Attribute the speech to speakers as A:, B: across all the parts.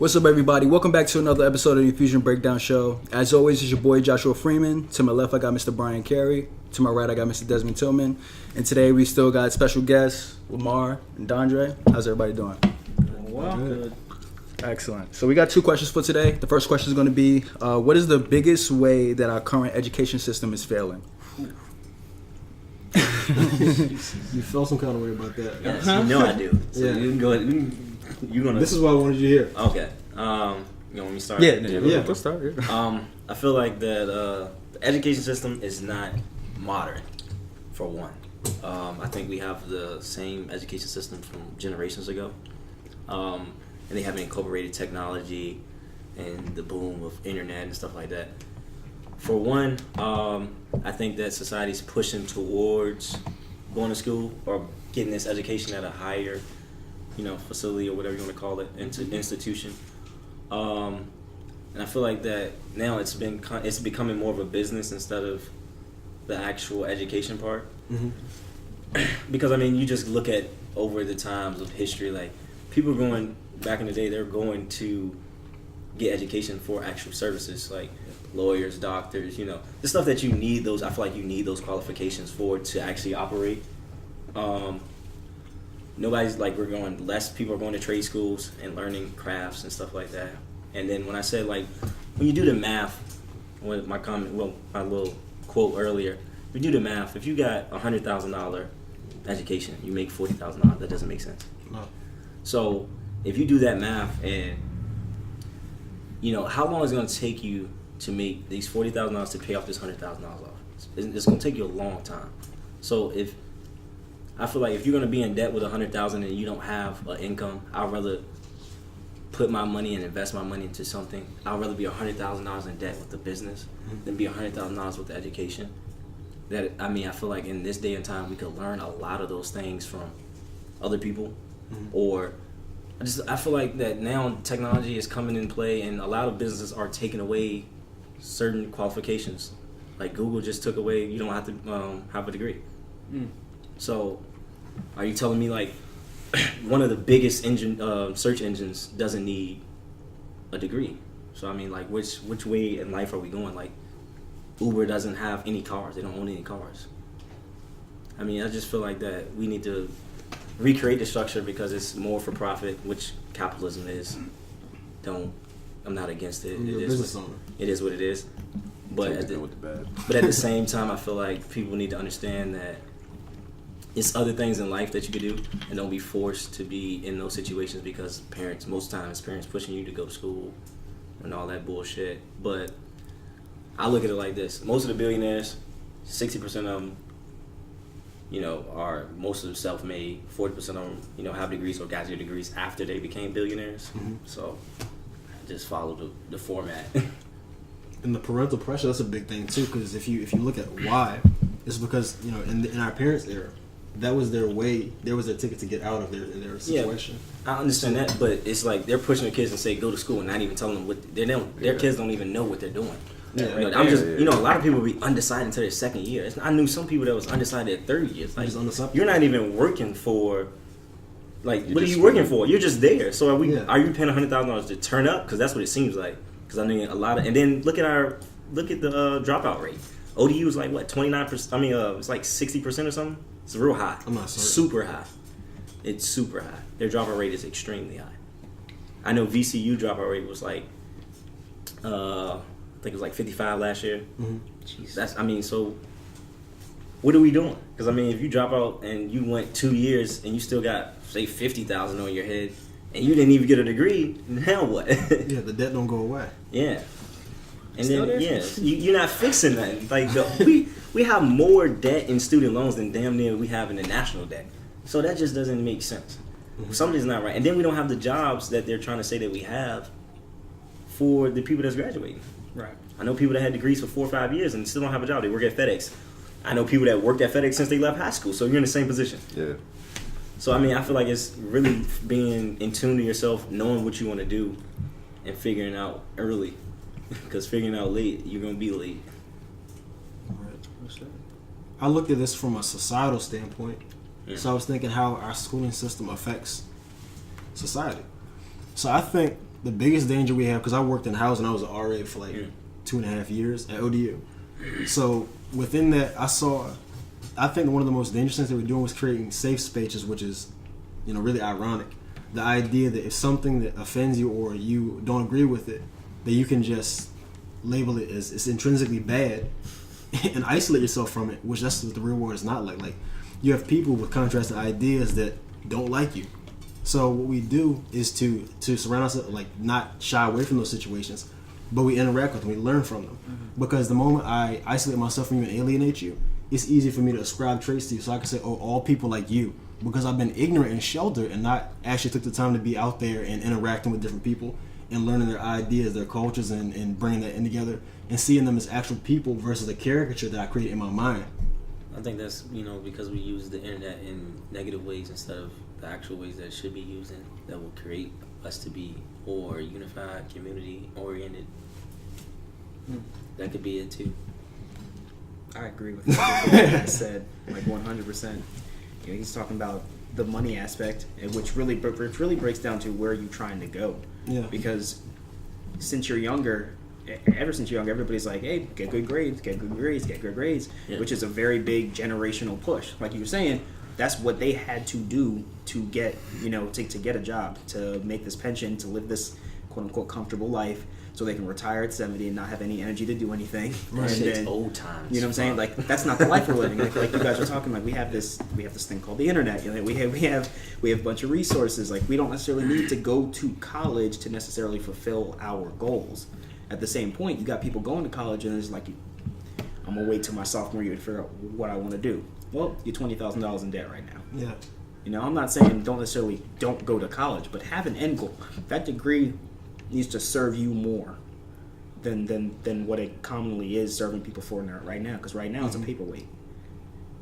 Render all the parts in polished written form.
A: What's up, everybody? Welcome back to another episode of the Infusion Breakdown Show. As always, it's your boy Joshua Freeman. To my left, I got Mr. Bryan Carey. To my right, I got Mr. Desmond Tillmon. And today, we still got special guests, Lamar and Dondre. How's everybody doing?
B: Well, good.
A: Excellent. So we got two questions for today. The first question is going to be, what is the biggest way that our current education system is failing?
C: You felt some kind of way about that.
B: Yes, you know I do. So
C: Yeah.
B: you can go ahead. You gonna?
C: This is what I wanted you to hear.
B: Okay. You want me to start?
A: Yeah.
C: Let's
A: start. Yeah.
B: I feel like that the education system is not modern, for one. I think we have the same education system from generations ago, and they haven't incorporated technology and the boom of internet and stuff like that. For one, I think that society's pushing towards going to school or getting this education at a higher, facility or whatever you want to call it, institution. And I feel like that now it's becoming more of a business instead of the actual education part. Mm-hmm. Because you just look at over the times of history, like people going back in the day, they're going to get education for actual services like lawyers, doctors, the stuff that you need. I feel like you need those qualifications for to actually operate. Nobody's like less people are going to trade schools and learning crafts and stuff like that. And then when I said when you do the math, my little quote earlier, if you do the math, if you got $100,000 education, you make $40,000. That doesn't make sense.
C: No. So
B: if you do that math and how long is it going to take you to make these $40,000 to pay off this $100,000 off? It's going to take you a long time. So I feel like if you're going to be in debt with $100,000 and you don't have an income, I'd rather put my money and invest my money into something. I'd rather be $100,000 in debt with the business than be $100,000 with the education. I feel like in this day and time we could learn a lot of those things from other people, or I feel like that now technology is coming in play and a lot of businesses are taking away certain qualifications. Like Google just took away, you don't have to have a degree. So are you telling me one of the biggest search engines doesn't need a degree? So which way in life are we going? Like Uber doesn't have any cars. They don't own any cars. I just feel like that we need to recreate the structure because it's more for profit, which capitalism is. I'm not against it.
C: You're a business owner.
B: It is what it is. But at the same time, I feel like people need to understand that it's other things in life that you could do, and don't be forced to be in those situations because most times parents pushing you to go to school and all that bullshit. But I look at it like this: most of the billionaires, 60% of them, are most of them self-made. 40% of them, have degrees or got their degrees after they became billionaires. Mm-hmm. So I just follow the format.
C: And the parental pressure, that's a big thing too, because if you look at why, it's because in our parents' era, that was their way. There was a ticket to get out of their situation.
B: Yeah, I understand that, but it's like they're pushing their kids and say go to school and not even telling them their kids don't even know what they're doing. Yeah, a lot of people be undecided until their second year. I knew some people that was undecided at 30 years. Like you're not even working for. Like what are you working for? You're just there. So are you paying $100,000 to turn up? Because that's what it seems like. Because a lot of, and then look at the dropout rate. ODU is like what 29%. It's like 60% or something. It's real high.
C: I'm not certain.
B: Super high. It's super high. Their dropout rate is extremely high. I know VCU dropout rate was like, I think it was like 55 last year. Mm-hmm. So what are we doing? Because if you drop out and you went 2 years and you still got say $50,000 on your head and you didn't even get a degree, now what?
C: Yeah, the debt don't go away.
B: Yeah. And then you're not fixing that. Like we have more debt in student loans than damn near we have in the national debt. So that just doesn't make sense. Mm-hmm. Something's not right. And then we don't have the jobs that they're trying to say that we have for the people that's graduating.
A: Right.
B: I know people that had degrees for 4 or 5 years and still don't have a job. They work at FedEx. I know people that worked at FedEx since they left high school. So you're in the same position.
D: Yeah.
B: So I feel like it's really being in tune to yourself, knowing what you want to do, and figuring out early. Because figuring out late, you're gonna be late.
C: I looked at this from a societal standpoint.
B: Yeah.
C: So I was thinking how our schooling system affects society. So I think the biggest danger we have, because I worked in housing, I was an RA for like 2.5 years at ODU. So within that, I think one of the most dangerous things that we're doing was creating safe spaces, which is, really ironic. The idea that if something that offends you or you don't agree with it, that you can just label it as it's intrinsically bad and isolate yourself from it, which that's what the real world is not like. Like, you have people with contrasting ideas that don't like you. So what we do is to surround ourselves, like, not shy away from those situations, but we interact with them, we learn from them. Mm-hmm. Because the moment I isolate myself from you and alienate you, it's easy for me to ascribe traits to you. So I can say, oh, all people like you. Because I've been ignorant and sheltered and not actually took the time to be out there and interacting with different people and learning their ideas, their cultures, and bringing that in together and seeing them as actual people versus a caricature that I created in my mind.
B: I think that's, because we use the internet in negative ways instead of the actual ways that it should be used in, that will create us to be more unified, community-oriented. That could be it, too.
D: I agree with everything I said, like 100%. He's talking about the money aspect, which really breaks down to where you're trying to go.
C: Yeah.
D: Because since you're younger, everybody's like, hey, get good grades, which is a very big generational push. Like you were saying, that's what they had to do to get, to get a job, to make this pension, to live this quote-unquote comfortable life, so they can retire at 70 and not have any energy to do anything.
B: Right.
D: And then,
B: old times.
D: You know what I'm saying? Like, that's not the life we're living. Like you guys were talking, like we have this thing called the internet. We have a bunch of resources. Like, we don't necessarily need to go to college to necessarily fulfill our goals. At the same point, you got people going to college and it's like, I'm gonna wait till my sophomore year to figure out what I want to do. Well, you're $20,000 in debt right now.
C: Yeah.
D: I'm not saying don't go to college, but have an end goal. That degree needs to serve you more than what it commonly is serving people for right now. Because right now it's a paperweight.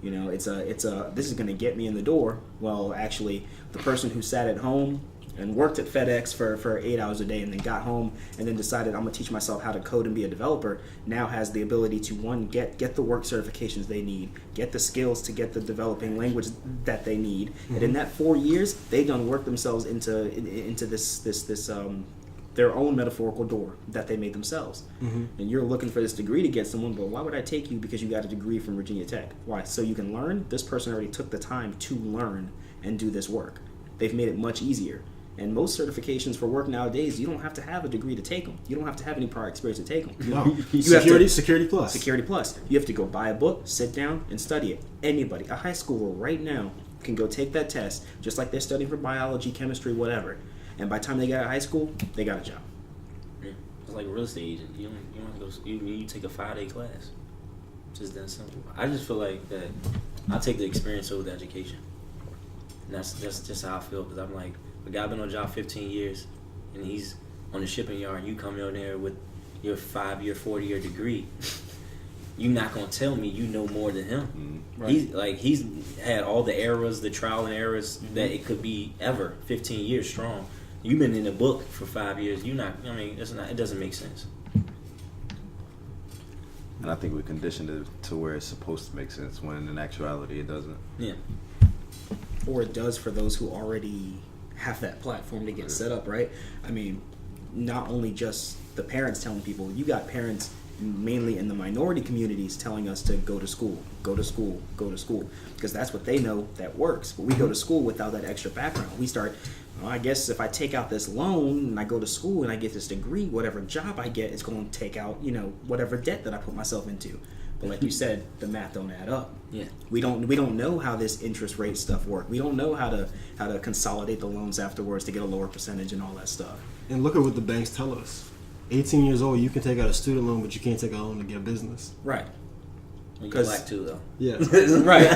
D: This is going to get me in the door. Well, actually, the person who sat at home and worked at FedEx for 8 hours a day and then got home and then decided I'm going to teach myself how to code and be a developer now has the ability to, one, get the work certifications they need, get the skills to get the developing language that they need. Mm-hmm. And in that 4 years, they done work themselves into this their own metaphorical door that they made themselves. Mm-hmm. And you're looking for this degree to get someone, but why would I take you because you got a degree from Virginia Tech? Why? So you can learn? This person already took the time to learn and do this work. They've made it much easier. And most certifications for work nowadays, you don't have to have a degree to take them. You don't have to have any prior experience to take them.
C: No. Security plus.
D: Security plus. You have to go buy a book, sit down, and study it. Anybody, a high schooler right now, can go take that test, just like they're studying for biology, chemistry, whatever. And by the time they get out of high school, they got a job.
B: Yeah. It's like a real estate agent. You don't have to go. You take a 5-day class. Just that simple. I just feel like that. I take the experience over the education. And that's just how I feel, because I'm like, a guy been on a job 15 years, and he's on the shipping yard, and you come in there with your 5-year, 40-year degree. You're not gonna tell me you know more than him. Mm-hmm. Right. He's had all the errors, the trial and errors that it could be ever. 15 years strong. You've been in a book for 5 years. It doesn't make sense.
E: And I think we conditioned it to where it's supposed to make sense when in actuality it doesn't.
B: Yeah.
D: Or it does for those who already have that platform to get set up, right? I mean, not only just the parents telling people, you got parents mainly in the minority communities telling us to go to school, because that's what they know that works. But we go to school without that extra background. We start, I guess if I take out this loan and I go to school and I get this degree, whatever job I get is going to take out, whatever debt that I put myself into. But like you said, the math don't add up.
B: Yeah.
D: We don't know how this interest rate stuff works. We don't know how to consolidate the loans afterwards to get a lower percentage and all that stuff.
C: And look at what the banks tell us. 18 years old, you can take out a student loan, but you can't take out a loan to get a business.
D: Right.
B: You're black too, though.
C: Yeah.
D: Right.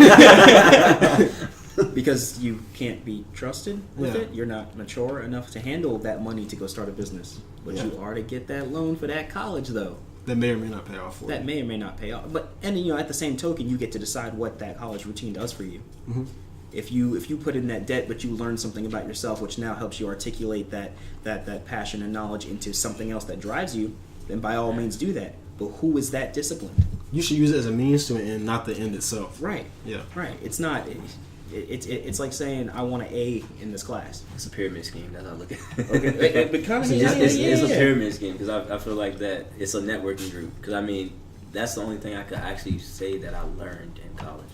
D: Because you can't be trusted with it. You're not mature enough to handle that money to go start a business. But you are to get that loan for that college, though.
C: That may or may not pay off for you.
D: That may or may not pay off. But at the same token, you get to decide what that college routine does for you. Mm-hmm. If you put in that debt, but you learn something about yourself, which now helps you articulate that passion and knowledge into something else that drives you, then by all means do that. But who is that disciplined?
C: You should use it as a means to an end, not the end itself.
D: Right.
C: Yeah.
D: Right. It's not. It's like saying I want an A in this class.
B: It's a pyramid scheme. That's how I look at it.
D: Okay, but kind of
B: It's a pyramid scheme because I feel like that it's a networking group. Because I mean, that's the only thing I could actually say that I learned in college,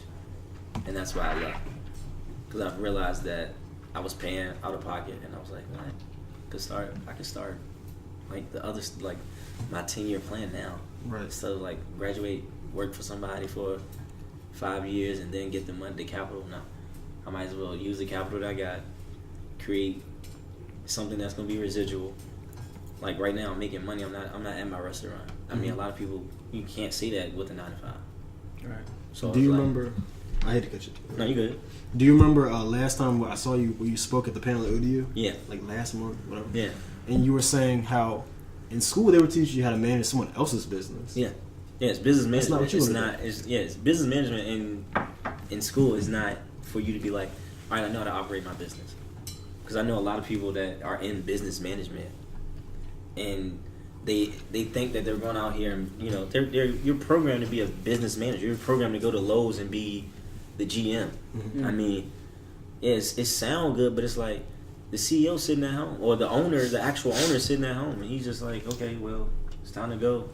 B: and that's why I left. Because I've realized that I was paying out of pocket, and I was like, what? I could start like the others, like my 10-year plan now.
C: Right.
B: So like graduate, work for somebody for 5 years, and then get the money, the capital. No, I might as well use the capital that I got, create something that's gonna be residual. Like right now, I'm making money. I'm not at my restaurant. I mean, a lot of people, you can't say that with a 9 to 5.
D: Right.
B: So
C: Do you
B: like,
C: remember? I hate to cut you.
B: No, you good.
C: Do you remember last time I saw you when you spoke at the panel at ODU?
B: Yeah.
C: Like last month, whatever.
B: Yeah.
C: And you were saying how in school they would teach you how to manage someone else's business.
B: Yeah. Yeah, it's business management.
C: That's not what you
B: it's
C: wanna
B: not. It's business management in school is not for you to be like, all right, I know how to operate my business. Because I know a lot of people that are in business management, and they think that they're going out here and you're programmed to be a business manager. You're programmed to go to Lowe's and be the GM.
C: Mm-hmm.
B: I mean, it sound good, but it's like the CEO sitting at home, or the actual owner sitting at home, and he's just like, okay, well, it's time to go.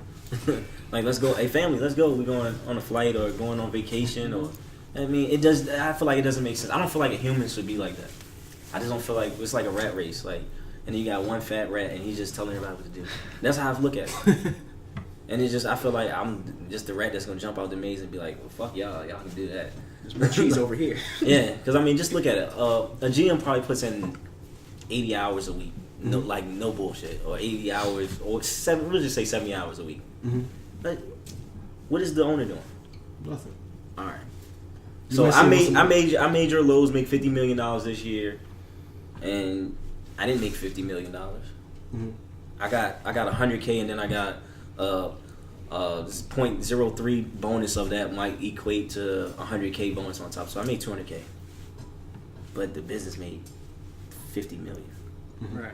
B: Like, let's go. Hey, family, let's go. We're going on a flight or going on vacation, or I mean, it does. I feel like it doesn't make sense. I don't feel like a human should be like that. I just don't feel like it's like a rat race. Like, and then you got one fat rat, and he's just telling everybody what to do. That's how I look at it. And it's just, I feel like I'm just the rat that's gonna jump out the maze and be like, well, fuck y'all can do that.
D: There's more cheese over here.
B: Yeah, because I mean, just look at it. A GM probably puts in 80 hours a week. No, like no bullshit, or 80 hours, or we'll just say 70 hours a week.
C: Mm-hmm.
B: But what is the owner doing?
C: Nothing.
B: All right.
C: You
B: So
C: might say
B: I made your Lowe's make $50 million this year, and I didn't make $50 million.
C: Mm-hmm.
B: I got $100K, and then I got 0.03 bonus of that might equate to $100K bonus on top. So I made $200K, but the business made $50 million.
D: Right.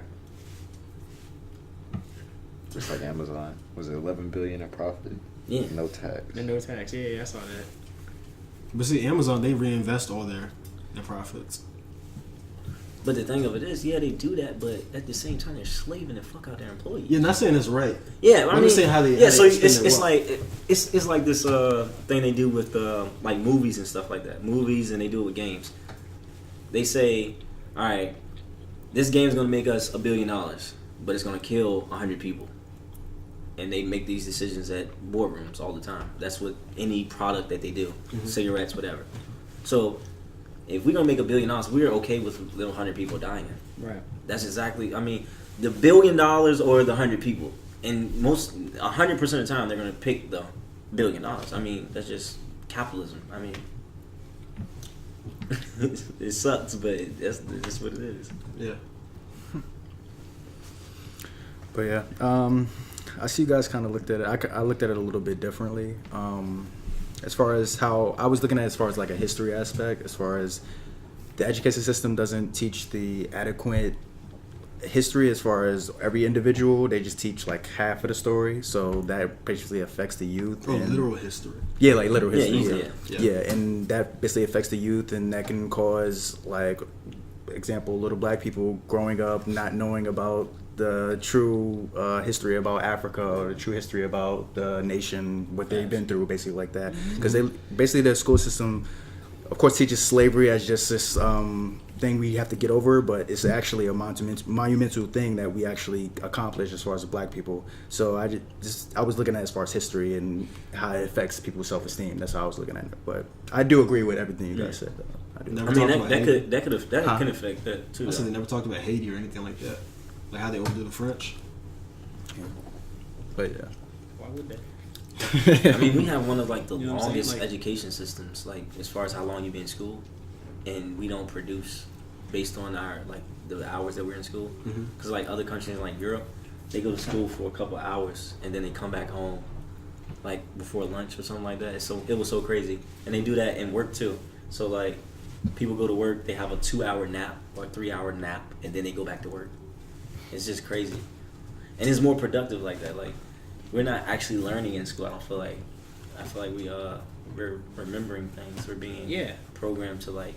E: Just like Amazon. Was it $11 billion in profit?
B: Yeah.
E: No tax.
D: And no tax. Yeah, I saw that.
C: But see, Amazon, they reinvest all their profits.
B: But the thing of it is, yeah, they do that, but at the same time, they're slaving the fuck out their employees.
C: You're not saying it's right.
B: Yeah,
C: I'm just saying how they.
B: Yeah,
C: how
B: so
C: they spend
B: it's
C: their wealth.
B: like it's like this thing they do with like movies and stuff like that. Movies, and they do it with games. They say, all right, this game's gonna make us $1 billion, but it's gonna kill 100 people. And they make these decisions at boardrooms all the time. That's what any product that they do, cigarettes, whatever. So if we're gonna make $1 billion, we're okay with little 100 people dying.
D: Right.
B: That's exactly. I mean, the $1 billion or the 100 people, and 100% of the time they're gonna pick the $1 billion. I mean, that's just capitalism. I mean, it sucks, but that's what it is.
C: Yeah.
A: But yeah, I see you guys kind of looked at it. I looked at it a little bit differently. As far as how I was looking at it, as far as like a history aspect, as far as the education system doesn't teach the adequate history as far as every individual. They just teach like half of the story, so that basically affects the youth.
C: Oh,
A: and,
C: literal history.
A: Yeah, like literal history.
B: Yeah.
A: Yeah, and that basically affects the youth, and that can cause, like, example, little black people growing up not knowing about the true history about Africa, or the true history about the nation, what they've been through, basically like that. Because they basically, their school system, of course, teaches slavery as just this thing we have to get over, but it's actually a monumental thing that we actually accomplished as far as black people. So I was looking at it as far as history and how it affects people's self-esteem. That's how I was looking at it. But I do agree with everything you guys said, though. I do.
C: Never
B: I mean,
C: talked about
B: that
C: Haiti.
B: can affect that too.
C: I said they never talked about Haiti or anything like that. Like how they overdo the French.
A: But yeah.
D: Why would they?
B: I mean, we have one of like the
D: You know what I'm
B: longest
D: saying? Like-
B: education systems, like as far as how long you been in school, and we don't produce based on our like the hours that we're in school. Because like other countries like Europe, they go to school for a couple hours and then they come back home like before lunch or something like that. It was so crazy, and they do that in work too. So like people go to work, they have a 2-hour nap or a 3-hour nap, and then they go back to work. It's just crazy, and it's more productive like that. Like we're not actually learning in school. I feel like we're remembering things. We're being
D: Yeah.
B: programmed to like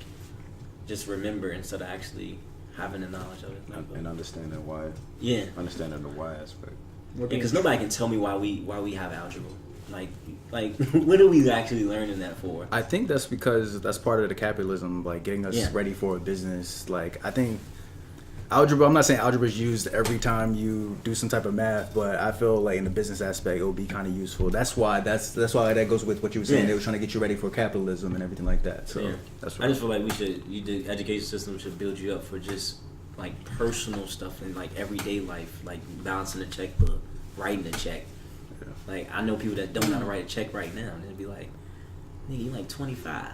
B: just remember instead of actually having the knowledge of it.
E: And understanding why.
B: Yeah.
E: Understanding the why aspect.
B: Because nobody can tell me why we have algebra. Like what are we actually learning that for?
A: I think that's because that's part of the capitalism, like getting us
B: Yeah.
A: ready for a business. Like I think algebra. I'm not saying algebra is used every time you do some type of math, but I feel like in the business aspect, it will be kind of useful. That's why that goes with what you were saying.
B: Yeah.
A: They were trying to get you ready for capitalism and everything like that. So
B: Yeah.
A: that's
B: I
A: right.
B: just feel like the education system should build you up for just like personal stuff in like everyday life, like balancing a checkbook, writing a check.
A: Yeah.
B: Like I know people that don't know how to write a check right now, and they'd be like, "Nigga, you like 25."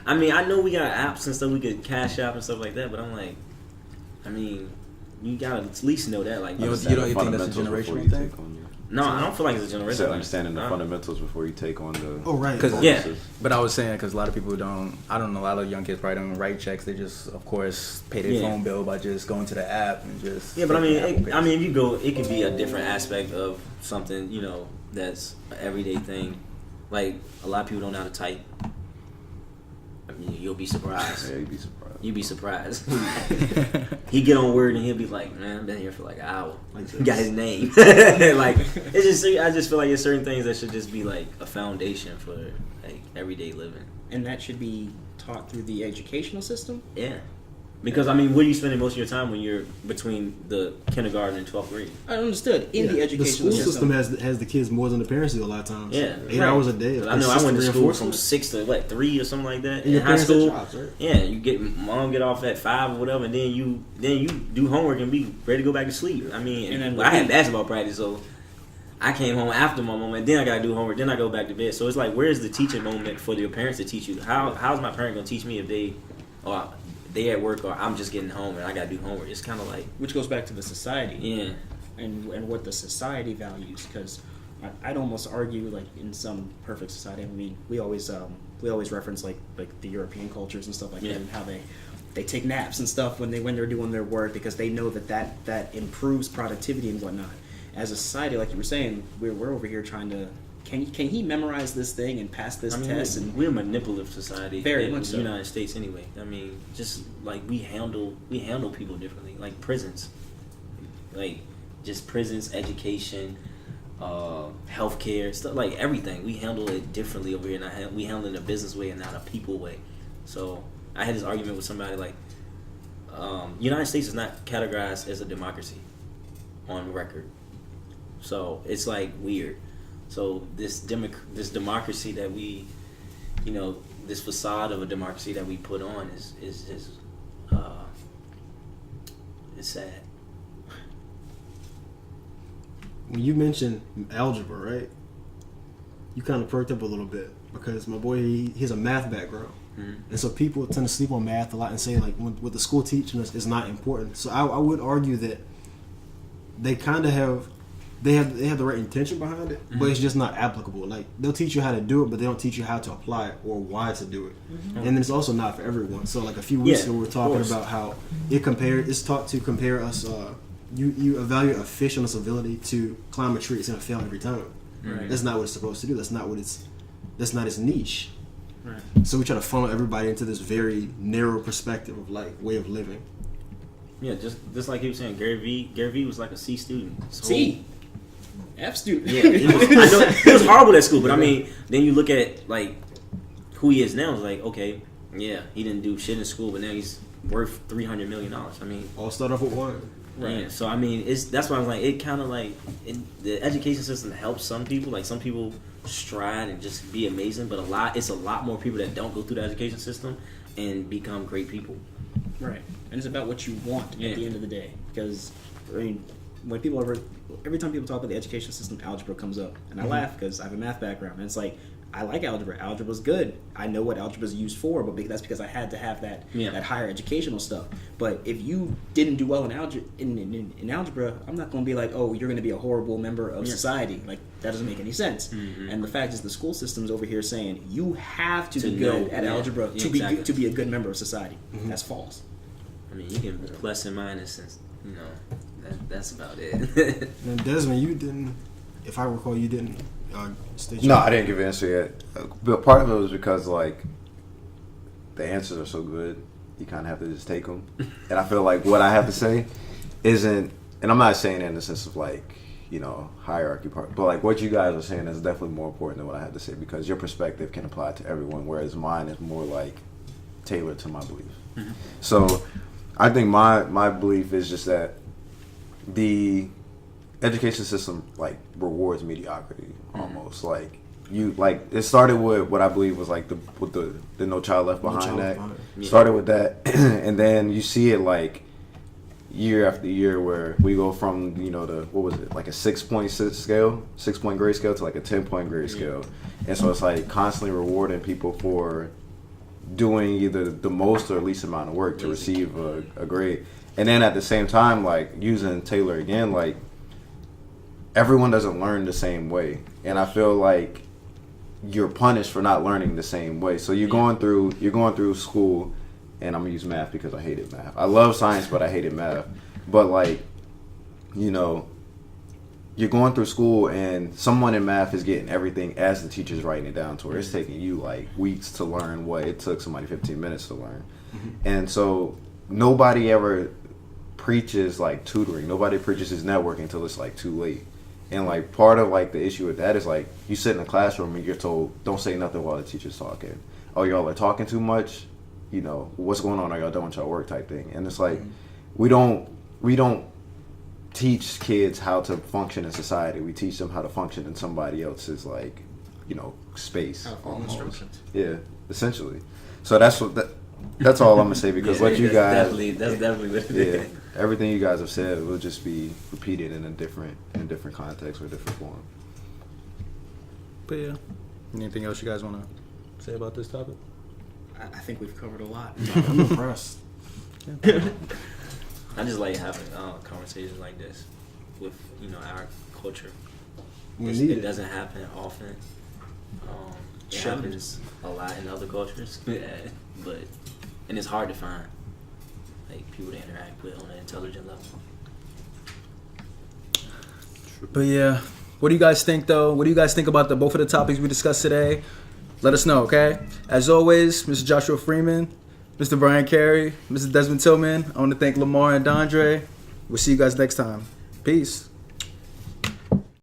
B: I mean, I know we got apps and stuff we could cash out and stuff like that, but I'm like, I mean, you gotta at least know that. Like,
A: You don't
E: Understand the
A: think that's a
E: fundamentals before
A: generational
E: you
A: thing?
E: take on your-
B: no, I don't feel like it's a
E: You
B: generational
E: said
B: thing.
E: understanding the
B: Huh?
E: fundamentals before you take on the.
C: Oh, right.
B: Yeah.
A: But I was saying because a lot of people don't. I don't know. A lot of young kids probably don't write checks. They just, of course, pay their
B: Yeah.
A: phone bill by just going to the app and just.
B: Yeah, but I mean,
A: taking Apple
B: I
A: Pay.
B: mean, if you go, it could be a different aspect of something, that's an everyday thing. Like a lot of people don't know how to type. I mean, you'll be surprised.
E: Yeah, you'd be surprised.
B: You'd be surprised. He get on Word and he'll be like, "Man, I've been here for like an hour."
C: Like
B: He got his name. Like it's just, I just feel like there's certain things that should just be like a foundation for like everyday living.
D: And that should be taught through the educational system.
B: Yeah. Because I mean, where are you spending most of your time when you're between the kindergarten and 12th grade?
D: I understood in the
C: The
D: educational
C: school system
D: system.
C: has the kids more than the parents do a lot of times.
B: Yeah,
C: 8
B: right.
C: hours a day.
B: I know I went to school from
C: Reinforcement.
B: 6 to 3 or something like that.
C: And your
B: In high
C: parents have
B: school,
C: jobs, right?
B: yeah, you get mom get off at 5 or whatever, and then you do homework and be ready to go back to sleep. I mean,
D: And then
B: I had basketball practice, so I came home after my mom, and then I gotta do homework, then I go back to bed. So it's like, where's the teaching moment for your parents to teach you? How's my parent gonna teach me if they at work or I'm just getting home and I gotta do homework? It's kind of like,
D: Which goes back to the society.
B: yeah,
D: and what the society values, because I'd almost argue like in some perfect society, I mean we always reference like the European cultures and stuff like
B: Yeah.
D: that, and how they take naps and stuff when they're doing their work because they know that improves productivity and whatnot. As a society, like you were saying, we're over here trying to can he memorize this thing and pass this
B: I mean,
D: test, and
B: we're a manipulative society.
D: Very
B: in
D: much so.
B: the United States, anyway. I mean, just like we handle people differently, like prisons, like just prisons, education, healthcare, stuff like everything. We handle it differently over here, and we handle it in a business way and not a people way. So I had this argument with somebody like, United States is not categorized as a democracy on record, so it's like weird. So this democracy that we, this facade of a democracy that we put on is just, it's sad.
C: When you mentioned algebra, right? You kind of perked up a little bit because my boy, he has a math background.
B: Mm-hmm.
C: And so people tend to sleep on math a lot and say like what the school teaching us is not important. So I would argue that they kind of have they have the right intention behind it, but it's just not applicable. Like they'll teach you how to do it, but they don't teach you how to apply it or why to do it. And then it's also not for everyone. So like a few weeks ago, we were talking about how it's taught to compare us. You evaluate a fish on its ability to climb a tree. It's gonna fail every time.
D: Right.
C: That's not what it's supposed to do. That's not its niche.
D: Right.
C: So we try to funnel everybody into this very narrow perspective of like way of living.
B: Yeah, just like he was saying, Gary V was like a C student. So,
D: C, F student.
B: Yeah, I know he was horrible at school, but I mean, then you look at like who he is now. It's like, okay, yeah, he didn't do shit in school, but now he's worth $300 million. I mean,
C: All start off with one.
B: right. Yeah, so I mean, that's why I was like, it kind of like the education system helps some people. Like some people stride and just be amazing, but it's a lot more people that don't go through the education system and become great people.
D: Right, and it's about what you want
B: Yeah.
D: at the end of the day. Because I mean, every time people talk about the education system, algebra comes up, and I laugh because I have a math background, and it's like I like algebra. Algebra's good. I know what algebra is used for, but that's because I had to have that higher educational stuff. But if you didn't do well in algebra, I'm not going to be like, oh, you're going to be a horrible member of society. Like that doesn't make any sense. Mm-hmm. And the fact is, the school system's over here saying you have to be good at algebra to be a good member of society. Mm-hmm. That's false.
B: I mean, you can plus and minus, and that's about it.
C: And Desmond, you didn't, if I recall, you didn't state
E: No, I didn't give an answer yet. But part of it was because, like, the answers are so good, you kind of have to just take them. And I feel like what I have to say isn't, and I'm not saying it in the sense of like, you know, hierarchy part, but like what you guys are saying is definitely more important than what I have to say, because your perspective can apply to everyone, whereas mine is more like tailored to my beliefs.
B: Mm-hmm.
E: So I think my belief is just that the education system like rewards mediocrity almost. Like you, like it started with what I believe was like the No Child Left Behind started with that, and then you see it like year after year where we go from, you know, the, what was it, like a 6-point grade scale to like a 10-point grade scale. And so it's like constantly rewarding people for doing either the most or least amount of work to receive a grade. And then at the same time, like using Taylor again, like everyone doesn't learn the same way. And I feel like you're punished for not learning the same way. So you're going through school, and I'm gonna use math because I hated math. I love science, but I hated math. But like, you know, you're going through school and someone in math is getting everything as the teacher's writing it down to where it's taking you like weeks to learn what it took somebody 15 minutes to learn. Mm-hmm. And so nobody ever preaches like tutoring. Nobody preaches this networking until it's like too late. And like part of like the issue with that is like you sit in a classroom and you're told don't say nothing while the teacher's talking. Oh, y'all are talking too much. You know, what's going on? Are y'all doing y'all work type thing? And it's like we don't teach kids how to function in society. We teach them how to function in somebody else's like, you know, space. Instructions. Yeah, essentially. So that's all I'm gonna say, because what you guys
B: that's definitely what it is.
E: Everything you guys have said will just be repeated in a different context or different form.
A: But yeah, anything else you guys want to say about this topic?
D: I think we've covered a lot.
C: I'm impressed.
B: I just like having conversations like this with, you know, our culture. It doesn't happen often. It happens a lot in other cultures, but and it's hard to find like people to interact with on an intelligent level.
A: But yeah, what do you guys think though? What do you guys think about both of the topics we discussed today? Let us know, okay? As always, Mr. Joshua Freeman, Mr. Bryan Carey, Mr. Desmond Tillmon. I want to thank Lamar and Dondre. We'll see you guys next time. Peace.